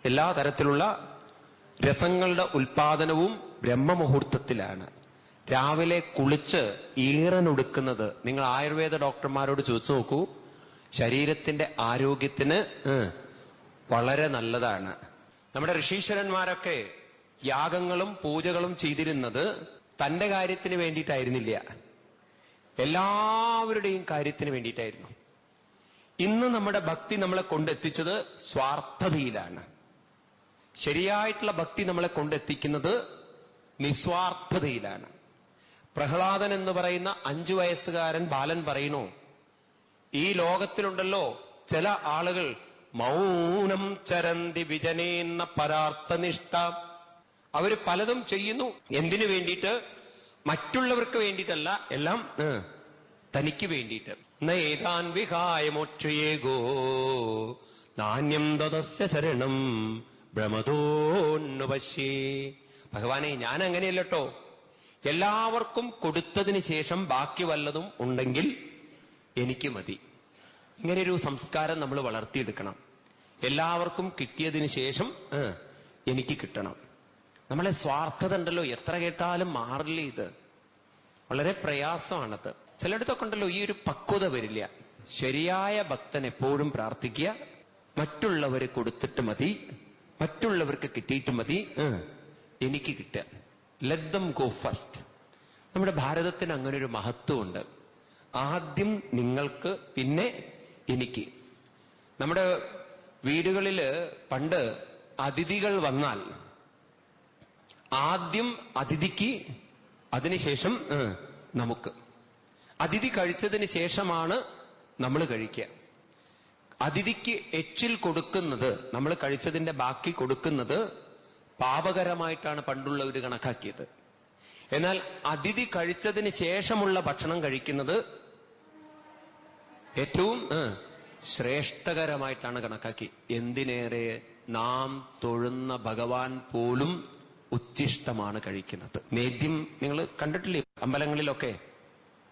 എല്ലാ തരത്തിലുള്ള രസങ്ങളുടെ ഉൽപാദനവും ബ്രഹ്മമുഹൂർത്തത്തിലാണ്. രാവിലെ കുളിച്ച് ഈറനൊടുക്കുന്നത് നിങ്ങൾ ആയുർവേദ ഡോക്ടർമാരോട് ചോദിച്ചു നോക്കൂ. ശരീരത്തിന്റെ ആരോഗ്യത്തിന് വളരെ നല്ലതാണ്. നമ്മുടെ ഋഷീശ്വരന്മാരൊക്കെ യാഗങ്ങളും പൂജകളും ചെയ്തിരുന്നത് തന്റെ കാര്യത്തിന് വേണ്ടിയിട്ടായിരുന്നില്ല, എല്ലാവരുടെയും കാര്യത്തിന് വേണ്ടിയിട്ടായിരുന്നു. ഇന്ന് നമ്മുടെ ഭക്തി നമ്മളെ കൊണ്ടെത്തിച്ചത് സ്വാർത്ഥതയിലാണ്. ശരിയായിട്ടുള്ള ഭക്തി നമ്മളെ കൊണ്ടെത്തിക്കുന്നത് നിസ്വാർത്ഥതയിലാണ്. പ്രഹ്ലാദൻ എന്ന് പറയുന്ന 5 വയസ്സുകാരൻ ബാലൻ പറയുന്നു, ഈ ലോകത്തിലുണ്ടല്ലോ ചില ആളുകൾ മൗനം ചരന്തി വിജനേന്ന പരാർത്ഥനിഷ്ഠ. അവർ പലതും ചെയ്യുന്നു. എന്തിനു വേണ്ടിയിട്ട്? മറ്റുള്ളവർക്ക് വേണ്ടിയിട്ടല്ല, എല്ലാം തനിക്ക് വേണ്ടിയിട്ട്. നേതാൻ വിഹായ മോക്ഷയേഗോ നാന്യം തദസ്യ ശരണം ഭ്രമതോന്നുപശ്യേ. ഭഗവാനെ, ഞാൻ അങ്ങനെയല്ലോ. എല്ലാവർക്കും കൊടുത്തതിന് ശേഷം ബാക്കി വല്ലതും ഉണ്ടെങ്കിൽ എനിക്ക് മതി. ഇങ്ങനെയൊരു സംസ്കാരം നമ്മൾ വളർത്തിയെടുക്കണം. എല്ലാവർക്കും കിട്ടിയതിന് ശേഷം എനിക്ക് കിട്ടണം. നമ്മളെ സ്വാർത്ഥത ഉണ്ടല്ലോ, എത്ര കേട്ടാലും മാറില്ല. ഇത് വളരെ പ്രയാസമാണത്. ചിലയിടത്തൊക്കെ ഉണ്ടല്ലോ ഈ ഒരു പക്വത വരില്ല. ശരിയായ ഭക്തൻ എപ്പോഴും പ്രാർത്ഥിക്കുക, മറ്റുള്ളവർ കൊടുത്തിട്ട് മതി, മറ്റുള്ളവർക്ക് കിട്ടിയിട്ട് മതി, എനിക്ക് കിട്ടുക. Let them go first. നമ്മുടെ ഭാരതത്തിന് അങ്ങനെ ഒരു മഹത്വമുണ്ട്. ആദ്യം നിങ്ങൾക്ക്, പിന്നെ എനിക്ക്. നമ്മുടെ വീടുകളിൽ പണ്ട് അതിഥികൾ വന്നാൽ ആദ്യം അതിഥിക്ക്, അതിനുശേഷം നമുക്ക്. അതിഥി കഴിച്ചതിന് ശേഷമാണ് നമ്മൾ കഴിക്കുക. അതിഥിക്ക് എച്ചിൽ കൊടുക്കുന്നത്, നമ്മൾ കഴിച്ചതിന്റെ ബാക്കി കൊടുക്കുന്നത് പാപകരമായിട്ടാണ് പണ്ടുള്ളവർ കണക്കാക്കിയത്. എന്നാൽ അതിഥി കഴിച്ചതിന് ശേഷമുള്ള ഭക്ഷണം കഴിക്കുന്നത് ഏറ്റവും ശ്രേഷ്ഠകരമായിട്ടാണ് കണക്കാക്കി. എന്തിനേറെ നാം തൊഴുന്ന ഭഗവാൻ പോലും ഉച്ഛിഷ്ടമാണ് കഴിക്കുന്നത്. നേദ്യം നിങ്ങൾ കണ്ടിട്ടില്ലേ അമ്പലങ്ങളിലൊക്കെ?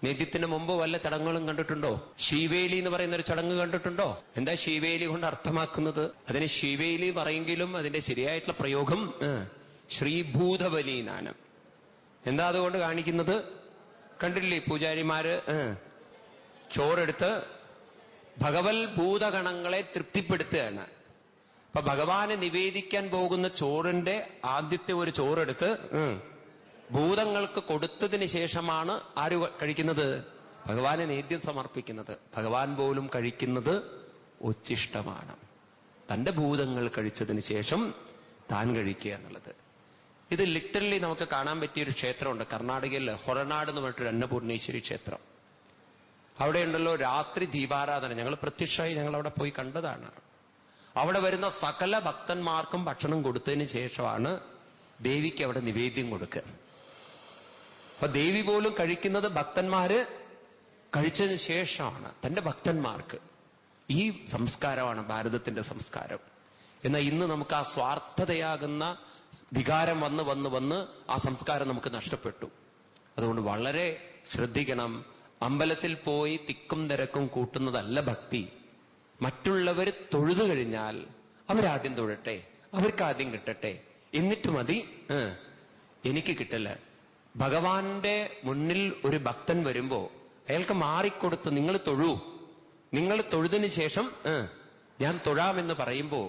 നേദ്യത്തിന് മുമ്പ് വല്ല ചടങ്ങുകളും കണ്ടിട്ടുണ്ടോ? ശീവേലി എന്ന് പറയുന്ന ഒരു ചടങ്ങ് കണ്ടിട്ടുണ്ടോ? എന്താ ശീവേലി കൊണ്ട് അർത്ഥമാക്കുന്നത്? അതിന് ശീവേലി പറയെങ്കിലും അതിന്റെ ശരിയായിട്ടുള്ള പ്രയോഗം ശ്രീഭൂതബലീനാണ്. എന്താ അതുകൊണ്ട് കാണിക്കുന്നത്? കണ്ടില്ലേ? പൂജാരിമാര് ചോറെടുത്ത് ഭഗവൽ ഭൂതഗണങ്ങളെ തൃപ്തിപ്പെടുത്തുകയാണ്. അപ്പൊ ഭഗവാന് നിവേദിക്കാൻ പോകുന്ന ചോറിന്റെ ആദ്യത്തെ ഒരു ചോറെടുത്ത് ഭൂതങ്ങൾക്ക് കൊടുത്തതിന് ശേഷമാണ് ആര് കഴിക്കുന്നത്? ഭഗവാന് നേദ്യം സമർപ്പിക്കുന്നത്. ഭഗവാൻ പോലും കഴിക്കുന്നത് ഉച്ഛിഷ്ടമാണ്. തന്റെ ഭൂതങ്ങൾ കഴിച്ചതിന് ശേഷം താൻ കഴിക്കുക എന്നുള്ളത്. ഇത് ലിറ്ററലി നമുക്ക് കാണാൻ പറ്റിയൊരു ക്ഷേത്രമുണ്ട് കർണാടകയിൽ, ഹൊറനാട് എന്ന് പറഞ്ഞിട്ടൊരു അന്നപൂർണേശ്വരി ക്ഷേത്രം. അവിടെ ഉണ്ടല്ലോ രാത്രി ദീപാരാധന. ഞങ്ങൾ പ്രത്യക്ഷമായി ഞങ്ങൾ അവിടെ പോയി കണ്ടതാണ്. അവിടെ വരുന്ന സകല ഭക്തന്മാർക്കും ഭക്ഷണം കൊടുത്തതിന് ശേഷമാണ് ദേവിക്ക് അവിടെ നിവേദ്യം കൊടുക്കുക. അപ്പൊ ദേവി പോലും കഴിക്കുന്നത് ഭക്തന്മാര് കഴിച്ചതിന് ശേഷമാണ്, തന്റെ ഭക്തന്മാർക്ക്. ഈ സംസ്കാരമാണ് ഭാരതത്തിന്റെ സംസ്കാരം. എന്നാൽ ഇന്ന് നമുക്ക് ആ സ്വാർത്ഥതയാകുന്ന വികാരം വന്ന് വന്ന് വന്ന് ആ സംസ്കാരം നമുക്ക് നഷ്ടപ്പെട്ടു. അതുകൊണ്ട് വളരെ ശ്രദ്ധിക്കണം. അമ്പലത്തിൽ പോയി തിക്കും തിരക്കും കൂട്ടുന്നതല്ല ഭക്തി. മറ്റുള്ളവർ തൊഴുതു കഴിഞ്ഞാൽ അവരാദ്യം തൊഴട്ടെ, അവർക്ക് ആദ്യം കിട്ടട്ടെ, എന്നിട്ട് മതി എനിക്ക് കിട്ടല്. ഭഗവാന്റെ മുന്നിൽ ഒരു ഭക്തൻ വരുമ്പോ അയാൾക്ക് മാറിക്കൊടുത്ത് നിങ്ങൾ തൊഴൂ, നിങ്ങൾ തൊഴുതിന് ശേഷം ഞാൻ തൊഴാമെന്ന് പറയുമ്പോ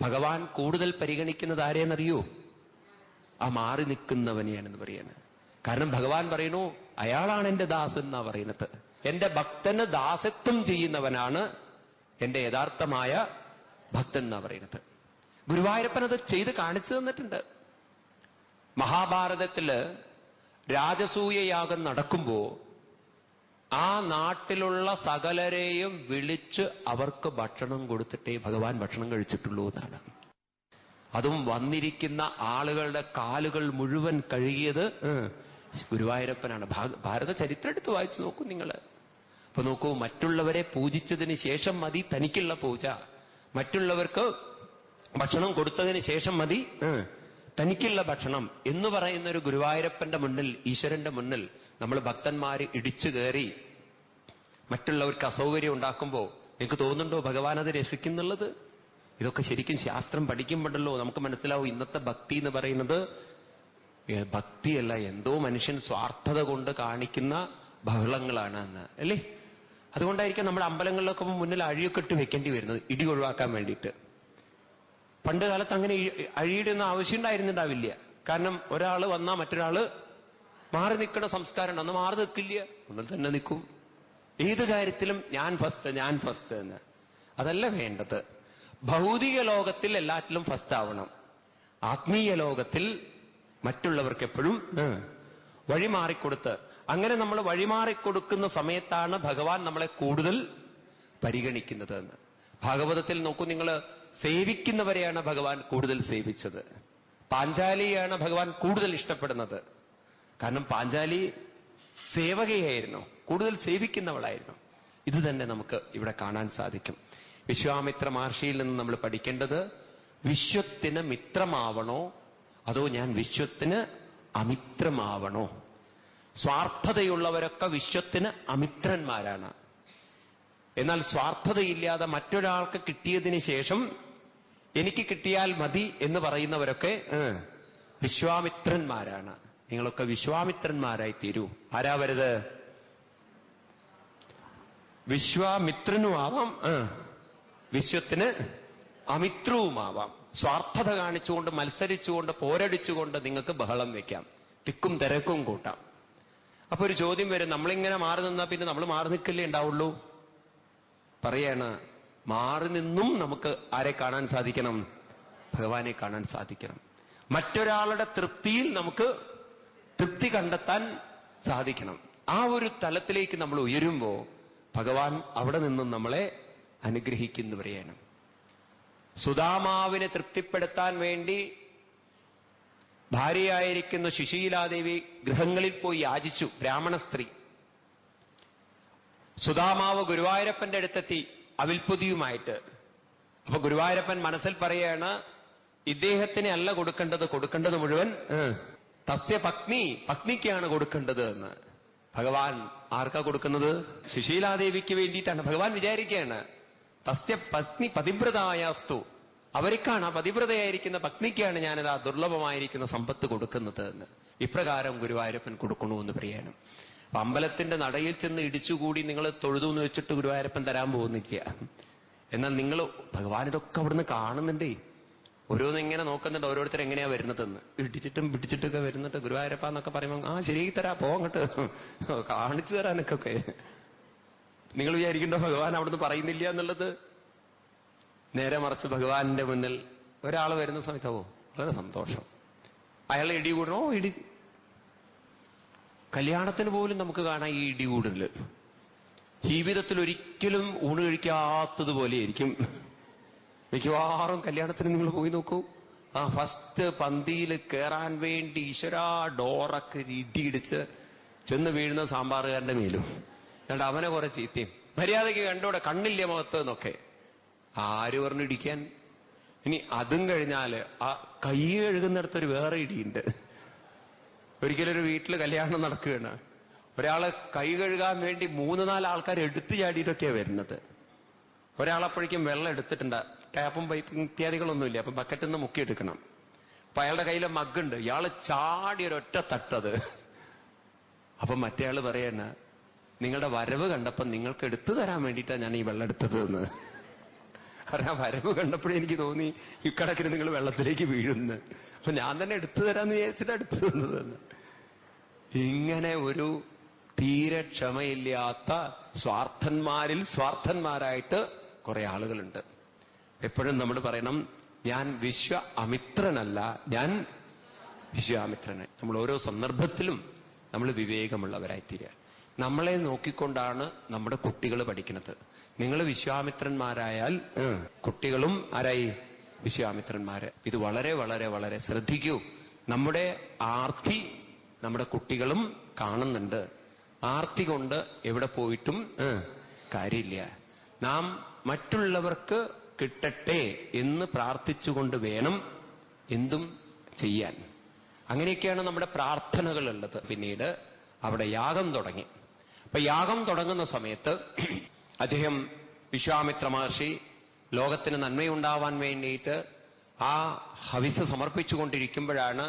ഭഗവാൻ കൂടുതൽ പരിഗണിക്കുന്നത് ആരെയെന്നറിയോ? ആ മാറി നിൽക്കുന്നവനെയാണെന്ന് പറയാണ്. കാരണം ഭഗവാൻ പറയുന്നു അയാളാണ് എന്റെ ദാസൻ എന്നാ പറയുന്നത്. എന്റെ ഭക്തന് ദാസത്വം ചെയ്യുന്നവനാണ് എന്റെ യഥാർത്ഥമായ ഭക്തൻ എന്നാ പറയുന്നത്. ഗുരുവായൂരപ്പൻ അത് ചെയ്ത് കാണിച്ചു തന്നിട്ടുണ്ട്. മഹാഭാരതത്തില് രാജസൂയയാഗം നടക്കുമ്പോ ആ നാട്ടിലുള്ള സകലരെയും വിളിച്ച് അവർക്ക് ഭക്ഷണം കൊടുത്തിട്ടേ ഭഗവാൻ ഭക്ഷണം കഴിച്ചിട്ടുള്ളൂ എന്നാണ്. അതും വന്നിരിക്കുന്ന ആളുകളുടെ കാലുകൾ മുഴുവൻ കഴുകിയത് ഗുരുവായൂരപ്പനാണ്. ഭാരത ചരിത്രം എടുത്ത് വായിച്ചു നോക്കൂ നിങ്ങൾ. അപ്പൊ നോക്കൂ, മറ്റുള്ളവരെ പൂജിച്ചതിന് ശേഷം മതി തനിക്കുള്ള പൂജ, മറ്റുള്ളവർക്ക് ഭക്ഷണം കൊടുത്തതിന് ശേഷം മതി തനിക്കുള്ള ഭക്ഷണം എന്ന് പറയുന്ന ഒരു ഗുരുവായൂരപ്പന്റെ മുന്നിൽ, ഈശ്വരന്റെ മുന്നിൽ നമ്മൾ ഭക്തന്മാര് ഇടിച്ചു കയറി മറ്റുള്ളവർക്ക് അസൗകര്യം ഉണ്ടാക്കുമ്പോ നിങ്ങൾക്ക് തോന്നുന്നുണ്ടോ ഭഗവാൻ അത് രസിക്കുന്നുള്ളത്? ഇതൊക്കെ ശരിക്കും ശാസ്ത്രം പഠിക്കുമ്പോഴല്ലോ നമുക്ക് മനസ്സിലാവും ഇന്നത്തെ ഭക്തി എന്ന് പറയുന്നത് ഭക്തിയല്ല, എന്തോ മനുഷ്യൻ സ്വാർത്ഥത കൊണ്ട് കാണിക്കുന്ന ബഹളങ്ങളാണ് എന്ന്, അല്ലേ? അതുകൊണ്ടായിരിക്കും നമ്മുടെ അമ്പലങ്ങളിലൊക്കെ മുന്നിൽ അഴിയൊക്കെ ഇട്ട് വെക്കേണ്ടി വരുന്നത്, ഇടി ഒഴിവാക്കാൻ വേണ്ടിയിട്ട്. പണ്ട് കാലത്ത് അങ്ങനെ അഴിയുടെ ഒന്നും ആവശ്യം ഉണ്ടായിരുന്നുണ്ടാവില്ല. കാരണം ഒരാൾ വന്നാൽ മറ്റൊരാള് മാറി നിൽക്കുന്ന സംസ്കാരം ഉണ്ട്. അന്ന് മാറി നിൽക്കില്ല, ഒന്നിൽ തന്നെ നിൽക്കും. ഏത് കാര്യത്തിലും ഞാൻ ഫസ്റ്റ് എന്ന്. അതല്ല വേണ്ടത്. ഭൗതിക ലോകത്തിൽ എല്ലാറ്റിലും ഫസ്റ്റ് ആവണം. ആത്മീയ ലോകത്തിൽ മറ്റുള്ളവർക്ക് എപ്പോഴും വഴിമാറിക്കൊടുത്ത്, അങ്ങനെ നമ്മൾ വഴിമാറിക്കൊടുക്കുന്ന സമയത്താണ് ഭഗവാൻ നമ്മളെ കൂടുതൽ പരിഗണിക്കുന്നത് എന്ന്. ഭാഗവതത്തിൽ നോക്കൂ നിങ്ങൾ, സേവിക്കുന്നവരെയാണ് ഭഗവാൻ കൂടുതൽ സേവിച്ചത്. പാഞ്ചാലിയാണ് ഭഗവാൻ കൂടുതൽ ഇഷ്ടപ്പെടുന്നത്. കാരണം പാഞ്ചാലി സേവകയായിരുന്നു, കൂടുതൽ സേവിക്കുന്നവളായിരുന്നു. ഇത് തന്നെ നമുക്ക് ഇവിടെ കാണാൻ സാധിക്കും. വിശ്വാമിത്ര മഹർഷിയിൽ നിന്ന് നമ്മൾ പഠിക്കേണ്ടത്, വിശ്വത്തിന് മിത്രമാവണോ അതോ ഞാൻ വിശ്വത്തിന് അമിത്രമാവണോ? സ്വാർത്ഥതയുള്ളവരൊക്കെ വിശ്വത്തിന് അമിത്രന്മാരാണ്. എന്നാൽ സ്വാർത്ഥതയില്ലാതെ മറ്റൊരാൾക്ക് കിട്ടിയതിന് ശേഷം എനിക്ക് കിട്ടിയാൽ മതി എന്ന് പറയുന്നവരൊക്കെ വിശ്വാമിത്രന്മാരാണ്. നിങ്ങളൊക്കെ വിശ്വാമിത്രന്മാരായി തീരൂ. ആരാ വരുത്? വിശ്വാമിത്രനുമാവാം, വിശ്വത്തിന് അമിത്രവുമാവാം. സ്വാർത്ഥത കാണിച്ചുകൊണ്ട്, മത്സരിച്ചുകൊണ്ട്, പോരടിച്ചുകൊണ്ട് നിങ്ങൾക്ക് ബഹളം വയ്ക്കാം, തിക്കും തിരക്കും കൂട്ടാം. അപ്പൊ ഒരു ചോദ്യം വരും, നമ്മളിങ്ങനെ മാറി നിന്നാൽ പിന്നെ നമ്മൾ മാറി നിൽക്കല്ലേ ഉണ്ടാവുള്ളൂ? പറയാണ്, മാറി നിന്നും നമുക്ക് ആരെ കാണാൻ സാധിക്കണം? ഭഗവാനെ കാണാൻ സാധിക്കണം. മറ്റൊരാളുടെ തൃപ്തിയിൽ നമുക്ക് തൃപ്തി കണ്ടെത്താൻ സാധിക്കണം. ആ ഒരു തലത്തിലേക്ക് നമ്മൾ ഉയരുമ്പോൾ ഭഗവാൻ അവിടെ നിന്നും നമ്മളെ അനുഗ്രഹിക്കുന്നവരെയാണ്. സുദാമാവിനെ തൃപ്തിപ്പെടുത്താൻ വേണ്ടി ഭാര്യയായിരിക്കുന്ന സുശീലാദേവി ഗൃഹങ്ങളിൽ പോയി യാചിച്ചു, ബ്രാഹ്മണ സ്ത്രീ. സുദാമാവ് ഗുരുവായൂരപ്പന്റെ അടുത്തെത്തി അവിൽപ്പൊതിയുമായിട്ട്. അപ്പൊ ഗുരുവായൂരപ്പൻ മനസ്സിൽ പറയാണ്, ഇദ്ദേഹത്തിന് അല്ല കൊടുക്കേണ്ടത് മുഴുവൻ തസ്യ പത്നിക്കാണ് കൊടുക്കേണ്ടത് എന്ന്. ഭഗവാൻ ആർക്കാ കൊടുക്കുന്നത്? സുശീലാദേവിക്ക് വേണ്ടിയിട്ടാണ്. ഭഗവാൻ വിചാരിക്കുകയാണ്, തസ്യ പത്നി പതിവ്രതായാസ്തു, അവർക്കാണ്, ആ പതിവ്രതയായിരിക്കുന്ന പത്നിക്കാണ് ഞാനിത് ആ ദുർലഭമായിരിക്കുന്ന സമ്പത്ത് കൊടുക്കുന്നത് എന്ന്. ഇപ്രകാരം ഗുരുവായൂരപ്പൻ കൊടുക്കണമെന്ന് പറയണം. അപ്പൊ അമ്പലത്തിന്റെ നടയിൽ ചെന്ന് ഇടിച്ചുകൂടി നിങ്ങൾ തൊഴുതു എന്ന് വെച്ചിട്ട് ഗുരുവായൂരപ്പൻ തരാൻ പോകുന്നില്ല. എന്നാൽ നിങ്ങൾ ഭഗവാൻ ഇതൊക്കെ അവിടുന്ന് കാണുന്നുണ്ടേ, ഓരോന്നിങ്ങനെ നോക്കുന്നുണ്ട്, ഓരോരുത്തർ എങ്ങനെയാ വരുന്നതെന്ന്. ഇടിച്ചിട്ടും പിടിച്ചിട്ടൊക്കെ വരുന്നിട്ട് ഗുരുവായൂരപ്പ എന്നൊക്കെ പറയുമ്പോൾ ആ ശരിയാക്കി തരാ, പോങ്ങട്ട് കാണിച്ചു തരാനൊക്കെ. നിങ്ങൾ വിചാരിക്കണ്ടോ ഭഗവാൻ അവിടുന്ന് പറയുന്നില്ല എന്നുള്ളത്? നേരെ മറിച്ച് ഭഗവാന്റെ മുന്നിൽ ഒരാൾ വരുന്ന സമയത്ത് വളരെ സന്തോഷം. അയാൾ ഇടി കൂടണോ? ഇടി. കല്യാണത്തിന് പോലും നമുക്ക് കാണാം ഈ ഇടി കൂടുതൽ. ജീവിതത്തിൽ ഒരിക്കലും ഊണ് കഴിക്കാത്തതുപോലെയായിരിക്കും മിക്കവാറും കല്യാണത്തിന് നിങ്ങൾ പോയി നോക്കൂ. ആ ഫസ്റ്റ് പന്തിയിൽ കയറാൻ വേണ്ടി ഈശ്വരാ ഡോറൊക്കെ ഇടിയിടിച്ച് ചെന്ന് വീഴുന്ന സാമ്പാറുകാരന്റെ മേലും, എന്നിട്ട് അവനെ കുറെ ചീത്തയും. മര്യാദയ്ക്ക് കണ്ടോടെ, കണ്ണില്ല മുഖത്ത് എന്നൊക്കെ. ആര് പറഞ്ഞു ഇടിക്കാൻ? ഇനി അതും കഴിഞ്ഞാല് ആ കൈ കഴുകുന്നിടത്തൊരു വേറെ ഇടിയുണ്ട്. ഒരിക്കലൊരു വീട്ടിൽ കല്യാണം നടക്കുകയാണ്. ഒരാളെ കൈ കഴുകാൻ വേണ്ടി 3-4 ആൾക്കാർ എടുത്തു ചാടിയിട്ടൊക്കെയാണ് വരുന്നത്. ഒരാളപ്പോഴേക്കും വെള്ളം എടുത്തിട്ടുണ്ട്, ടാപ്പും പൈപ്പും ഇത്യാദികളൊന്നുമില്ല. അപ്പൊ ബക്കറ്റിൽ നിന്ന് മുക്കിയെടുക്കണം. അപ്പൊ അയാളുടെ കയ്യിലെ മഗ്ഗുണ്ട്, ഇയാള് ചാടി ഒരൊറ്റ തട്ടത്. അപ്പൊ മറ്റേ ആള് പറയാണ്, നിങ്ങളുടെ വരവ് കണ്ടപ്പം നിങ്ങൾക്ക് എടുത്തു തരാൻ വേണ്ടിയിട്ടാണ് ഞാൻ ഈ വെള്ളം എടുത്തത് എന്ന്. കാരണം ആ വരവ് കണ്ടപ്പോഴേ എനിക്ക് തോന്നി ഇക്കണക്കിന് നിങ്ങൾ വെള്ളത്തിലേക്ക് വീഴുന്നു. അപ്പൊ ഞാൻ തന്നെ എടുത്തു തരാന്ന് വിചാരിച്ചിട്ട് എടുത്തു തന്നതെന്ന്. ഇങ്ങനെ ഒരു തീരെ ക്ഷമയില്ലാത്ത സ്വാർത്ഥന്മാരിൽ സ്വാർത്ഥന്മാരായിട്ട് കുറെ ആളുകളുണ്ട്. എപ്പോഴും നമ്മൾ പറയണം, ഞാൻ വിശ്വ അമിത്രനല്ല, ഞാൻ വിശ്വാമിത്രന്. നമ്മൾ ഓരോ സന്ദർഭത്തിലും നമ്മൾ വിവേകമുള്ളവരായിത്തീരുക. നമ്മളെ നോക്കിക്കൊണ്ടാണ് നമ്മുടെ കുട്ടികൾ പഠിക്കുന്നത്. നിങ്ങൾ വിശ്വാമിത്രന്മാരായാൽ കുട്ടികളും ആരായി? വിശ്വാമിത്രന്മാര്. ഇത് വളരെ വളരെ വളരെ ശ്രദ്ധിക്കൂ. നമ്മുടെ ആർത്തി നമ്മുടെ കുട്ടികളും കാണുന്നുണ്ട്. ആർത്തി കൊണ്ട് എവിടെ പോയിട്ടും കാര്യമില്ല. നാം മറ്റുള്ളവർക്ക് കിട്ടട്ടെ എന്ന് പ്രാർത്ഥിച്ചുകൊണ്ട് വേണം എന്തും ചെയ്യാൻ. അങ്ങനെയൊക്കെയാണ് നമ്മുടെ പ്രാർത്ഥനകളുള്ളത്. പിന്നീട് അവിടെ യാഗം തുടങ്ങി. അപ്പൊ യാഗം തുടങ്ങുന്ന സമയത്ത് അദ്ദേഹം വിശ്വാമിത്ര മഹർഷി ലോകത്തിന് നന്മയുണ്ടാവാൻ വേണ്ടിയിട്ട് ആ ഹവിസ് സമർപ്പിച്ചുകൊണ്ടിരിക്കുമ്പോഴാണ്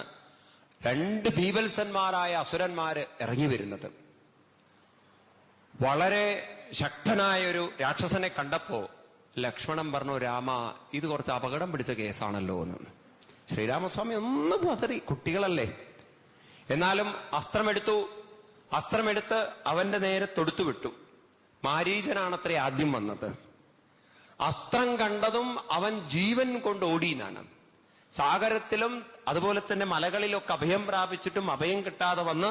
രണ്ട് ബീഭത്സന്മാരായ അസുരന്മാര് ഇറങ്ങി വരുന്നത്. വളരെ ശക്തനായൊരു രാക്ഷസനെ കണ്ടപ്പോ ലക്ഷ്മണൻ പറഞ്ഞു, രാമ, ഇത് കുറച്ച് അപകടം പിടിച്ച കേസാണല്ലോ എന്ന്. ശ്രീരാമസ്വാമി ഒന്ന് പതറി, കുട്ടികളല്ലേ. എന്നാലും അസ്ത്രമെടുത്ത് അവന്റെ നേരെ തൊടുത്തുവിട്ടു. മാരീചനാണത്രേ ആദ്യം വന്നത്. അസ്ത്രം കണ്ടതും അവൻ ജീവൻ കൊണ്ട് ഓടിയെന്നാണ്. സാഗരത്തിലും അതുപോലെ തന്നെ മലകളിലൊക്കെ അഭയം പ്രാപിച്ചിട്ടും അഭയം കിട്ടാതെ വന്ന്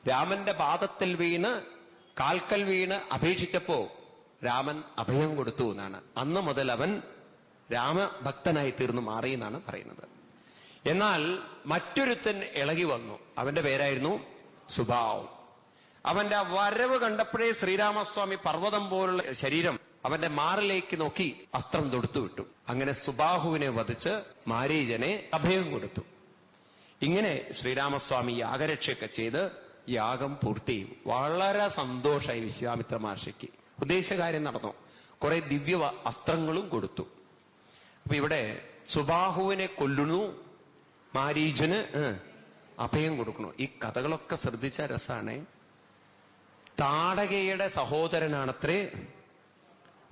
രാമന്റെ പാദത്തിൽ വീണ്, കാൽക്കൽ വീണ് അപേക്ഷിച്ചപ്പോ രാമൻ അഭയം കൊടുത്തു എന്നാണ്. അന്ന് മുതൽ അവൻ രാമഭക്തനായി തീർന്നു മാറി എന്നാണ് പറയുന്നത്. എന്നാൽ മറ്റൊരുത്തൻ ഇളകി വന്നു. അവന്റെ പേരായിരുന്നു സുബാവ്. അവന്റെ വരവ് കണ്ടപ്പോഴേ ശ്രീരാമസ്വാമി പർവ്വതം പോലുള്ള ശരീരം അവന്റെ മാറിലേക്ക് നോക്കി അസ്ത്രം തൊടുത്തുവിട്ടു. അങ്ങനെ സുബാഹുവിനെ വധിച്ച് മാരീചനെ അഭയം കൊടുത്തു. ഇങ്ങനെ ശ്രീരാമസ്വാമി യാഗരക്ഷയൊക്കെ ചെയ്ത് യാഗം പൂർത്തി. വളരെ സന്തോഷമായി വിശ്വാമിത്ര മഹർഷിക്ക്. ഉദ്ദേശകാര്യം നടന്നു. കുറെ ദിവ്യ അസ്ത്രങ്ങളും കൊടുത്തു. അപ്പൊ ഇവിടെ സുബാഹുവിനെ കൊല്ലുന്നു, മാരീചന് അഭയം കൊടുക്കണു. ഈ കഥകളൊക്കെ ശ്രദ്ധിച്ച രസാണ്. താടകയുടെ സഹോദരനാണത്രേ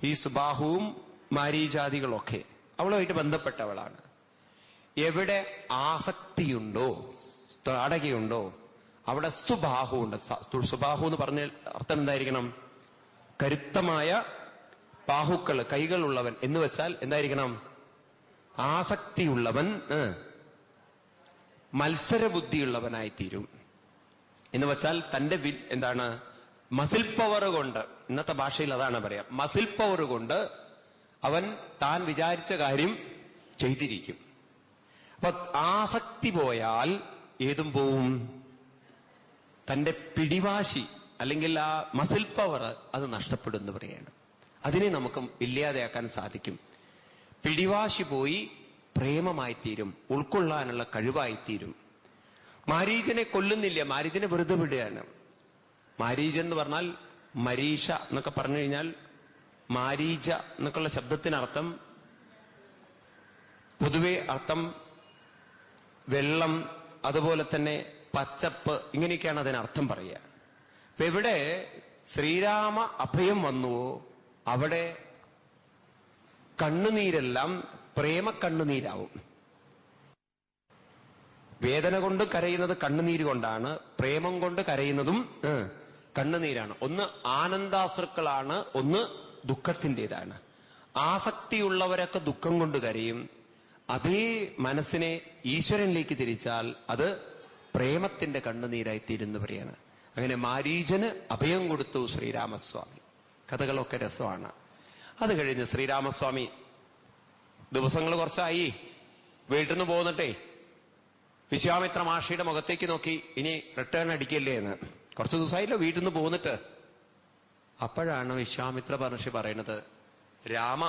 ഈ സുബാഹുവും മാരീചാദികളൊക്കെ. അവളുമായിട്ട് ബന്ധപ്പെട്ടവളാണ്. എവിടെ ആസക്തിയുണ്ടോ, താടകയുണ്ടോ, അവിടെ സുബാഹു ഉണ്ട്. സുബാഹു എന്ന് പറഞ്ഞ അർത്ഥം എന്തായിരിക്കണം? കരുത്തമായ ബാഹുക്കൾ, കൈകളുള്ളവൻ എന്ന് വെച്ചാൽ എന്തായിരിക്കണം? ആസക്തിയുള്ളവൻ, മത്സരബുദ്ധിയുള്ളവനായിത്തീരും എന്ന് വെച്ചാൽ തന്റെ എന്താണ്, മസിൽ പവർ കൊണ്ട്, ഇന്നത്തെ ഭാഷയിൽ അതാണ് പറയാം, മസിൽ പവർ കൊണ്ട് അവൻ താൻ വിചാരിച്ച കാര്യം ചെയ്തിരിക്കും. അപ്പൊ ആസക്തി പോയാൽ ഏതും പോവും. തന്റെ പിടിവാശി അല്ലെങ്കിൽ ആ മസിൽ പവർ അത് നഷ്ടപ്പെടുമെന്ന് പറയാണ്. അതിനെ നമുക്ക് ഇല്ലാതെയാക്കാൻ സാധിക്കും. പിടിവാശി പോയി പ്രേമമായിത്തീരും, ഉൾക്കൊള്ളാനുള്ള കഴിവായിത്തീരും. മാരീചനെ കൊല്ലുന്നില്ല, മാരീചനെ വെറുതെ വിടുകയാണ്. മാരീച എന്ന് പറഞ്ഞാൽ മരീഷ എന്നൊക്കെ പറഞ്ഞു കഴിഞ്ഞാൽ, മാരീച എന്നൊക്കെയുള്ള ശബ്ദത്തിനർത്ഥം പൊതുവെ അർത്ഥം വെള്ളം, അതുപോലെ തന്നെ പച്ചപ്പ്, ഇങ്ങനെയൊക്കെയാണ് അതിനർത്ഥം പറയുക. അപ്പൊ എവിടെ ശ്രീരാമ അഭയം വന്നുവോ അവിടെ കണ്ണുനീരെല്ലാം പ്രേമക്കണ്ണുനീരാവും. വേദന കൊണ്ട് കരയുന്നത് കണ്ണുനീര് കൊണ്ടാണ്, പ്രേമം കൊണ്ട് കരയുന്നതും കണ്ണുനീരാണ്. ഒന്ന് ആനന്ദാശ്രുക്കളാണ്, ഒന്ന് ദുഃഖത്തിൻ്റെതാണ്. ആസക്തിയുള്ളവരൊക്കെ ദുഃഖം കൊണ്ട് കരയും. അതേ മനസ്സിനെ ഈശ്വരനിലേക്ക് തിരിച്ചാൽ അത് പ്രേമത്തിന്റെ കണ്ണുനീരായി തീരുന്നു പറയാണ്. അങ്ങനെ മാരീചന് അഭയം കൊടുത്തു ശ്രീരാമസ്വാമി. കഥകളൊക്കെ രസമാണ്. അത് കഴിഞ്ഞ് ശ്രീരാമസ്വാമി ദിവസങ്ങൾ കുറച്ചായി വീട്ടിൽ നിന്ന് പോന്നിട്ടേ വിശ്വാമിത്ര മഹർഷിയുടെ മുഖത്തേക്ക് നോക്കി, ഇനി റിട്ടേൺ അടിക്കല്ലേ എന്ന്. കുറച്ച് ദിവസമായില്ലോ വീട്ടിൽ നിന്ന് പോന്നിട്ട്. അപ്പോഴാണ് വിശ്വാമിത്ര മഹർഷി പറയുന്നത്, രാമ,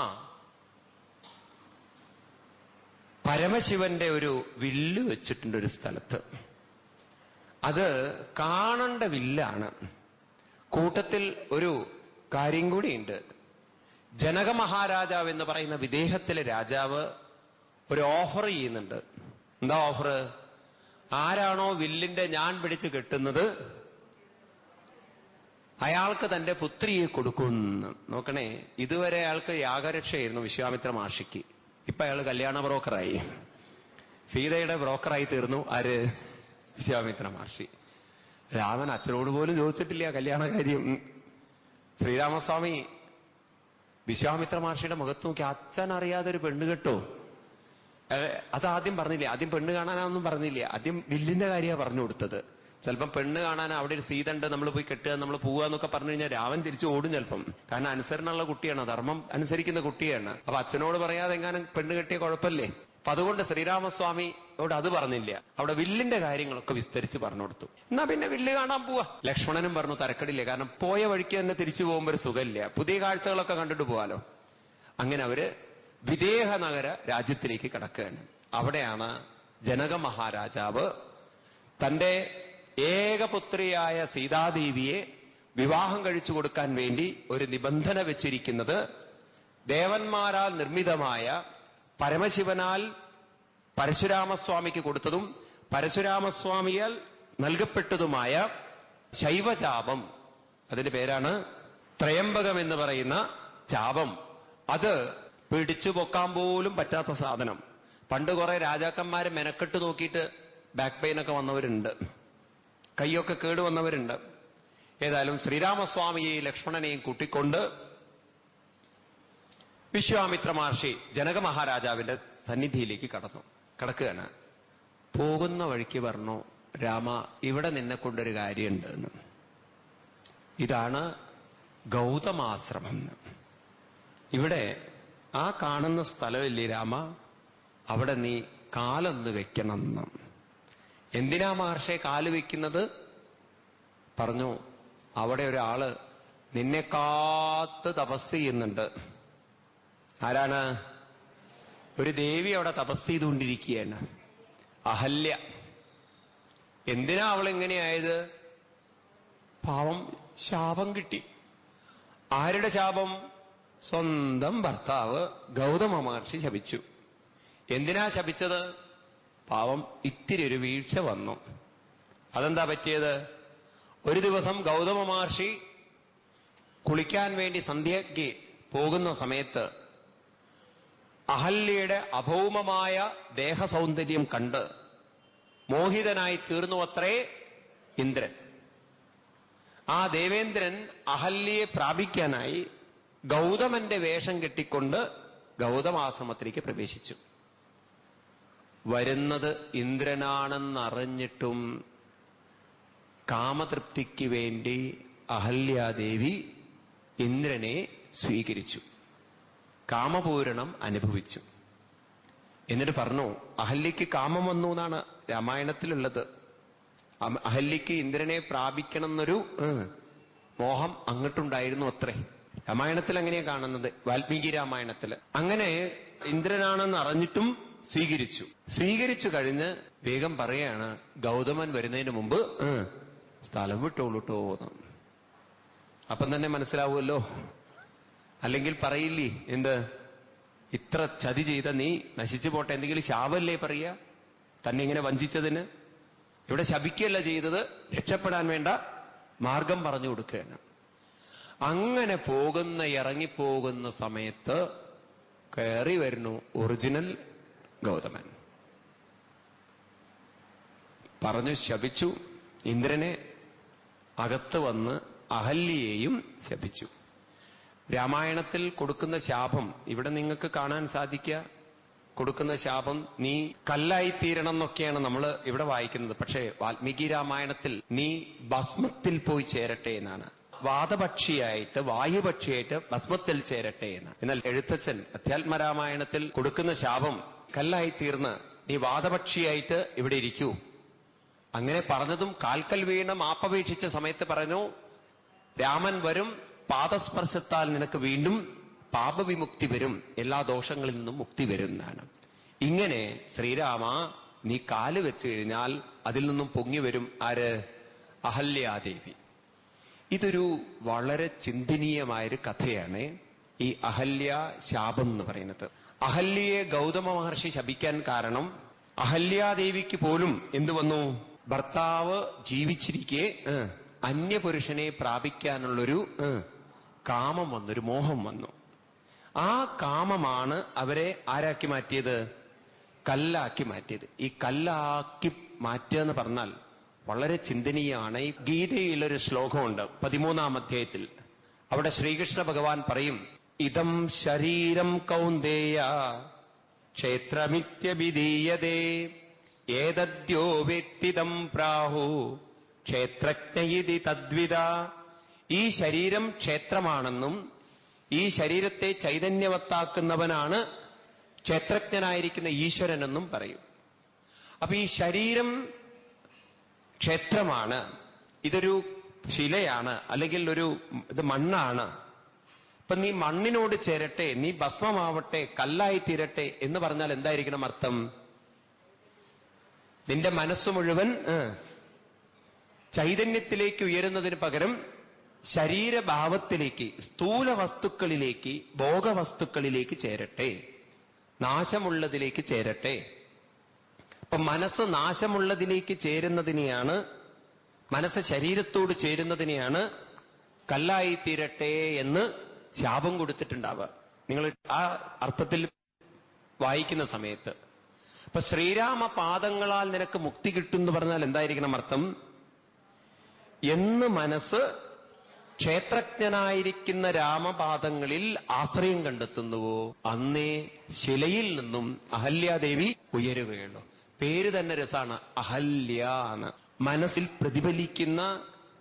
പരമശിവന്റെ ഒരു വില്ല് വെച്ചിട്ടുണ്ട് ഒരു സ്ഥലത്ത്. അത് കാണേണ്ട വില്ലാണ്. കൂട്ടത്തിൽ ഒരു കാര്യം കൂടിയുണ്ട്. ജനക മഹാരാജാവ് എന്ന് പറയുന്ന വിദേഹത്തിലെ രാജാവ് ഒരു ഓഫർ ചെയ്യുന്നുണ്ട്. എന്താ ഓഫർ? ആരാണോ വില്ലിന്റെ ഞാൻ പിടിച്ച് കെട്ടുന്നത് അയാൾക്ക് തന്റെ പുത്രിയെ കൊടുക്കുന്നു. നോക്കണേ, ഇതുവരെ അയാൾക്ക് യാഗരക്ഷയായിരുന്നു വിശ്വാമിത്ര മഹർഷിക്ക്. ഇപ്പൊ അയാൾ കല്യാണ ബ്രോക്കറായി, സീതയുടെ ബ്രോക്കറായി തീർന്നു. ആര്? വിശ്വാമിത്ര മഹർഷി. രാമൻ അച്ഛനോട് പോലും ചോദിച്ചിട്ടില്ല കല്യാണ കാര്യം. ശ്രീരാമസ്വാമി വിശ്വാമിത്ര മഹർഷിയുടെ മുഖത്ത് നോക്കി, അച്ഛൻ അറിയാതെ ഒരു പെണ്ണ് കെട്ടോ? അതാദ്യം പറഞ്ഞില്ലേ, ആദ്യം പെണ്ണ് കാണാനൊന്നും പറഞ്ഞില്ല, ആദ്യം വില്ലിന്റെ കാര്യമാണ് പറഞ്ഞു കൊടുത്തത്. ചിലപ്പം പെണ്ണ് കാണാൻ അവിടെ ഒരു സീത ഉണ്ട്, നമ്മൾ പോയി കെട്ടുക, നമ്മൾ പോവുക എന്നൊക്കെ പറഞ്ഞു കഴിഞ്ഞാൽ രാമൻ തിരിച്ചു ഓടും ചിലപ്പം. കാരണം അനുസരണമുള്ള കുട്ടിയാണ്, ധർമ്മം അനുസരിക്കുന്ന കുട്ടിയാണ്. അപ്പൊ അച്ഛനോട് പറയാതെ എങ്ങാനും പെണ്ണ് കെട്ടിയ കുഴപ്പമില്ലേ? അപ്പൊ അതുകൊണ്ട് ശ്രീരാമസ്വാമിയോട് അത് പറഞ്ഞില്ല, അവിടെ വില്ലിന്റെ കാര്യങ്ങളൊക്കെ വിസ്തരിച്ച് പറഞ്ഞു കൊടുത്തു. എന്നാ പിന്നെ വില്ല് കാണാൻ പോവാ. ലക്ഷ്മണനും പറഞ്ഞു തരക്കടില്ല, കാരണം പോയ വഴിക്ക് തന്നെ തിരിച്ചു പോകുമ്പോൾ ഒരു സുഖമില്ല, പുതിയ കാഴ്ചകളൊക്കെ കണ്ടിട്ട് പോവാലോ. അങ്ങനെ അവര് വിദേഹ നഗര രാജ്യത്തിലേക്ക് കടക്കുകയാണ്. അവിടെയാണ് ജനക മഹാരാജാവ് തന്റെ ഏകപുത്രിയായ സീതാദേവിയെ വിവാഹം കഴിച്ചു കൊടുക്കാൻ വേണ്ടി ഒരു നിബന്ധന വെച്ചിരിക്കുന്നത്. ദേവന്മാരാൽ നിർമ്മിതമായ പരമശിവനാൽ പരശുരാമസ്വാമിക്ക് കൊടുത്തതും പരശുരാമസ്വാമിയാൽ നൽകപ്പെട്ടതുമായ ശൈവചാപം, അതിന്റെ പേരാണ് ത്രയംബകം എന്ന് പറയുന്ന ചാപം. അത് പിടിച്ചു പൊക്കാൻ പോലും പറ്റാത്ത സാധനം. പണ്ട് കുറെ രാജാക്കന്മാരെ മെനക്കെട്ട് നോക്കിയിട്ട് ബാക്ക് പെയിനൊക്കെ വന്നവരുണ്ട്, കൈയൊക്കെ കേടുവന്നവരുണ്ട്. ഏതായാലും ശ്രീരാമസ്വാമിയെയും ലക്ഷ്മണനെയും കൂട്ടിക്കൊണ്ട് വിശ്വാമിത്ര മഹർഷി ജനക മഹാരാജാവിന്റെ സന്നിധിയിലേക്ക് കടക്കുകയാണ്. പോകുന്ന വഴിക്ക് പറഞ്ഞു, രാമ, ഇവിടെ നിന്നെ കൊണ്ടൊരു കാര്യമുണ്ട് എന്ന്. ഇതാണ് ഗൗതമാശ്രമം. ഇവിടെ ആ കാണുന്ന സ്ഥലമില്ലേ രാമ, അവിടെ നീ കാലൊന്ന് വെക്കണം എന്ന്. എന്തിനാ മഹർഷിയെ കാല് വെക്കുന്നത്? പറഞ്ഞു, അവിടെ ഒരാള് നിന്നെ കാത്ത് തപസ് ചെയ്യുന്നുണ്ട്. ആരാണ്? ഒരു ദേവി അവിടെ തപസ് ചെയ്തുകൊണ്ടിരിക്കുകയാണ്, അഹല്യ. എന്തിനാ അവളിങ്ങനെയായത്? പാവം, ശാപം കിട്ടി. ആരുടെ ശാപം? സ്വന്തം ഭർത്താവ് ഗൗതമ മഹർഷി ശപിച്ചു. എന്തിനാ ശപിച്ചത്? പാവം, ഇത്തിരി ഒരു വീഴ്ച വന്നു. അതെന്താ പറ്റിയത്? ഒരു ദിവസം ഗൗതമ മഹർഷി കുളിക്കാൻ വേണ്ടി സന്ധ്യയ്ക്ക് പോകുന്ന സമയത്ത് അഹല്യയുടെ അഭൗമമായ ദേഹസൗന്ദര്യം കണ്ട് മോഹിതനായി തീർന്നുവത്രേ ഇന്ദ്രൻ. ആ ദേവേന്ദ്രൻ അഹല്യയെ പ്രാപിക്കാനായി ഗൗതമന്റെ വേഷം കെട്ടിക്കൊണ്ട് ഗൗതമാശ്രമത്തിലേക്ക് പ്രവേശിച്ചു. വരുന്നത് ഇന്ദ്രനാണെന്നറിഞ്ഞിട്ടും കാമതൃപ്തിക്ക് വേണ്ടി അഹല്യാദേവി ഇന്ദ്രനെ സ്വീകരിച്ചു, കാമപൂരണം അനുഭവിച്ചു. എന്നിട്ട് പറഞ്ഞു, അഹല്യയ്ക്ക് കാമം വന്നു എന്നാണ് രാമായണത്തിലുള്ളത്. അഹല്യയ്ക്ക് ഇന്ദ്രനെ പ്രാപിക്കണം എന്നൊരു മോഹം അങ്ങോട്ടുണ്ടായിരുന്നു അത്രേ. രാമായണത്തിൽ അങ്ങനെയാണ് കാണുന്നത്, വാൽമീകി രാമായണത്തിൽ. അങ്ങനെ ഇന്ദ്രനാണെന്ന് അറിഞ്ഞിട്ടും സ്വീകരിച്ചു കഴിഞ്ഞ് വേഗം പറയാണ്, ഗൗതമൻ വരുന്നതിന് മുമ്പ് സ്ഥലം വിട്ടോളൂട്ടോ. അപ്പം തന്നെ മനസ്സിലാവുമല്ലോ. അല്ലെങ്കിൽ പറയില്ലേ, എന്ത്, ഇത്ര ചതി ചെയ്ത നീ നശിച്ചു പോട്ടെ, എന്തെങ്കിലും ശാപല്ലേ പറയുക തന്നെ ഇങ്ങനെ വഞ്ചിച്ചതിന്? ഇവിടെ ശപിക്കുകയല്ല ചെയ്തത്, രക്ഷപ്പെടാൻ വേണ്ട മാർഗം പറഞ്ഞു കൊടുക്കുകയാണ്. അങ്ങനെ ഇറങ്ങിപ്പോകുന്ന സമയത്ത് കയറി വരുന്നു ഒറിജിനൽ ഗൗതമൻ. പറഞ്ഞു ശപിച്ചു ഇന്ദ്രനെ, അകത്ത് വന്ന് അഹല്യയെയും ശപിച്ചു. രാമായണത്തിൽ കൊടുക്കുന്ന ശാപം ഇവിടെ നിങ്ങൾക്ക് കാണാൻ സാധിക്കുക. കൊടുക്കുന്ന ശാപം നീ കല്ലായിത്തീരണം എന്നൊക്കെയാണ് നമ്മൾ ഇവിടെ വായിക്കുന്നത്. പക്ഷേ വാൽമീകി രാമായണത്തിൽ നീ ഭസ്മത്തിൽ പോയി ചേരട്ടെ എന്നാണ്. വാതപക്ഷിയായിട്ട്, വായുപക്ഷിയായിട്ട് ഭസ്മത്തിൽ ചേരട്ടെ എന്ന്. എന്നാൽ എഴുത്തച്ഛൻ അധ്യാത്മരാമായണത്തിൽ കൊടുക്കുന്ന ശാപം കല്ലായിത്തീർന്ന് നീ വാതപക്ഷിയായിട്ട് ഇവിടെ ഇരിക്കൂ. അങ്ങനെ പറഞ്ഞതും കാൽക്കൽ വീണ് മാപ്പപേക്ഷിച്ച സമയത്ത് പറഞ്ഞു, രാമൻ വരും, പാദസ്പർശത്താൽ നിനക്ക് വീണ്ടും പാപവിമുക്തി വരും, എല്ലാ ദോഷങ്ങളിൽ നിന്നും മുക്തി വരും എന്നാണ്. ഇങ്ങനെ ശ്രീരാമ നീ കാല് വെച്ച് കഴിഞ്ഞാൽ അതിൽ നിന്നും പൊങ്ങി വരും ആര്? അഹല്യാദേവി. ഇതൊരു വളരെ ചിന്തനീയമായൊരു കഥയാണ് ഈ അഹല്യ ശാപം എന്ന് പറയുന്നത്. അഹല്യയെ ഗൗതമ മഹർഷി ശപിക്കാൻ കാരണം അഹല്യാദേവിക്ക് പോലും എന്തു വന്നു? ഭർത്താവ് ജീവിച്ചിരിക്കെ അന്യപുരുഷനെ പ്രാപിക്കാനുള്ളൊരു കാമം വന്നു, ഒരു മോഹം വന്നു. ആ കാമമാണ് അവരെ ആരാക്കി മാറ്റിയത്? കല്ലാക്കി മാറ്റിയത്. ഈ കല്ലാക്കി മാറ്റുക എന്ന് പറഞ്ഞാൽ വളരെ ചിന്തനീയമാണ്. ഈ ഗീതയിലൊരു ശ്ലോകമുണ്ട് 13-ാം അധ്യായത്തിൽ. അവിടെ ശ്രീകൃഷ്ണ ഭഗവാൻ പറയും, ഇതം ശരീരം കൗന്ദേയ ക്ഷേത്രമിത്യഭിധീയതേ ഏതദ്യോ വ്യക്തിതം പ്രാഹു ക്ഷേത്രജ്ഞയിതി തദ്വിത. ഈ ശരീരം ക്ഷേത്രമാണെന്നും ഈ ശരീരത്തെ ചൈതന്യവത്താക്കുന്നവനാണ് ക്ഷേത്രജ്ഞനായിരിക്കുന്ന ഈശ്വരനെന്നും പറയും. അപ്പൊ ഈ ശരീരം ക്ഷേത്രമാണ്, ഇതൊരു ശിലയാണ്, അല്ലെങ്കിൽ ഇത് മണ്ണാണ്. അപ്പൊ നീ മണ്ണിനോട് ചേരട്ടെ, നീ ഭസ്മമാവട്ടെ, കല്ലായി തീരട്ടെ എന്ന് പറഞ്ഞാൽ എന്തായിരിക്കണം അർത്ഥം? നിന്റെ മനസ്സ് മുഴുവൻ ചൈതന്യത്തിലേക്ക് ഉയരുന്നതിന് പകരം ശരീരഭാവത്തിലേക്ക്, സ്ഥൂല വസ്തുക്കളിലേക്ക്, ഭോഗവസ്തുക്കളിലേക്ക് ചേരട്ടെ, നാശമുള്ളതിലേക്ക് ചേരട്ടെ. അപ്പൊ മനസ്സ് നാശമുള്ളതിലേക്ക് ചേരുന്നതിനെയാണ്, മനസ്സ് ശരീരത്തോട് ചേരുന്നതിനെയാണ് കല്ലായിത്തീരട്ടെ എന്ന് ശാപം കൊടുത്തിട്ടുണ്ടാവുക. നിങ്ങൾ ആ അർത്ഥത്തിൽ വായിക്കുന്ന സമയത്ത്. അപ്പൊ ശ്രീരാമ പാദങ്ങളാൽ നിനക്ക് മുക്തി കിട്ടും എന്ന് പറഞ്ഞാൽ എന്തായിരിക്കണം അർത്ഥം? എന്ന് മനസ്സ് ക്ഷേത്രജ്ഞനായിരിക്കുന്ന രാമപാദങ്ങളിൽ ആശ്രയം കണ്ടെത്തുന്നുവോ അന്നേ ശിലയിൽ നിന്നും അഹല്യാദേവി ഉയരുകയുള്ളൂ. പേര് തന്നെ രസാണ്, അഹല്യ എന്ന്. മനസ്സിൽ പ്രതിഫലിക്കുന്ന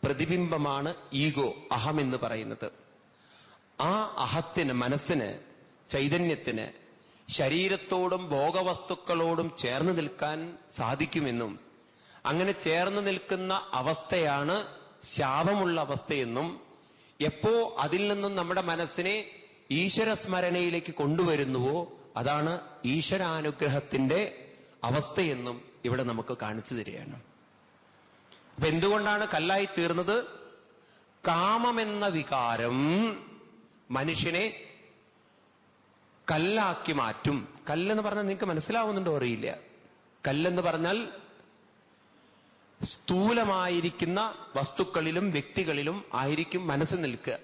പ്രതിബിംബമാണ് ഈഗോ, അഹം എന്ന് പറയുന്നത്. ആ അഹത്തിന്, മനസ്സിന്, ചൈതന്യത്തിന് ശരീരത്തോടും ഭോഗവസ്തുക്കളോടും ചേർന്ന് നിൽക്കാൻ സാധിക്കുമെന്നും അങ്ങനെ ചേർന്ന് നിൽക്കുന്ന അവസ്ഥയാണ് ശാപമുള്ള അവസ്ഥയെന്നും എപ്പോ അതിൽ നിന്നും നമ്മുടെ മനസ്സിനെ ഈശ്വരസ്മരണയിലേക്ക് കൊണ്ടുവരുന്നുവോ അതാണ് ഈശ്വരാനുഗ്രഹത്തിന്റെ അവസ്ഥയെന്നും ഇവിടെ നമുക്ക് കാണിച്ചു തരികയാണ്. അപ്പൊ എന്തുകൊണ്ടാണ് കല്ലായി തീർന്നത്? കാമമെന്ന വികാരം മനുഷ്യനെ കല്ലാക്കി മാറ്റും. കല്ലെന്ന് പറഞ്ഞാൽ നിങ്ങൾക്ക് മനസ്സിലാവുന്നുണ്ടോ അറിയില്ല. കല്ലെന്ന് പറഞ്ഞാൽ സ്ഥൂലമായിരിക്കുന്ന വസ്തുക്കളിലും വ്യക്തികളിലും ആയിരിക്കും മനസ്സ് നിൽക്കുക.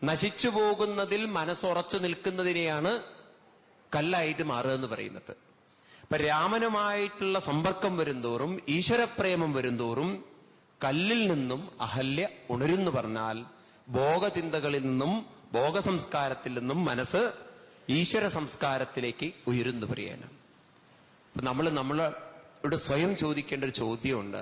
നശിച്ചു പോകുന്നതിൽ മനസ്സുറച്ചു നിൽക്കുന്നതിനെയാണ് കല്ലായിട്ട് മാറുക എന്ന് പറയുന്നത്. ഇപ്പൊ രാമനുമായിട്ടുള്ള സമ്പർക്കം വരുന്തോറും, ഈശ്വരപ്രേമം വരുന്തോറും കല്ലിൽ നിന്നും അഹല്യ ഉണരുന്നു പറഞ്ഞാൽ ഭോഗചിന്തകളിൽ നിന്നും, ഭോഗസംസ്കാരത്തിൽ നിന്നും മനസ്സ് ഈശ്വര സംസ്കാരത്തിലേക്ക് ഉയരുന്നു പറയാണ്. അപ്പൊ നമ്മളോട് സ്വയം ചോദിക്കേണ്ട ഒരു ചോദ്യമുണ്ട്.